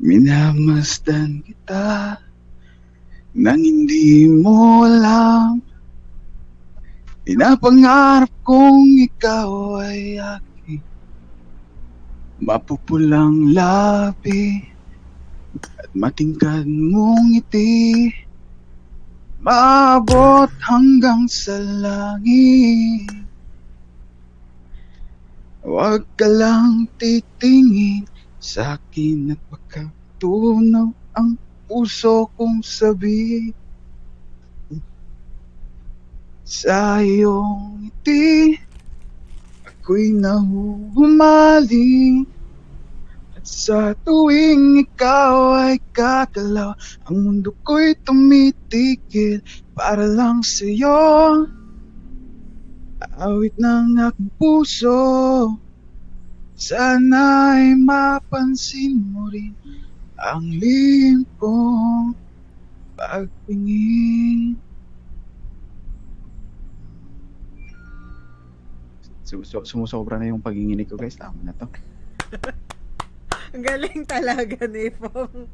Minamasdan kita nang hindi mo alam. Pinapangarap kong ikaw ay aking mapupulang labi at matingkad mong ngiti, maabot hanggang sa langit. Huwag ka lang titingin sa'kin at baka tunaw ang puso kong sabi. Sa iyong ngiti ako'y nahuhumaling, at sa tuwing ikaw ay gagalaw, ang mundo ko'y tumitigil para lang sa'yo. Awit ng aking puso, sana'y mapansin mo rin ang lihim kong pagtingin. Sumusobra na yung paginginig ko, guys. Tama na to. Ang galing talaga ni Pong.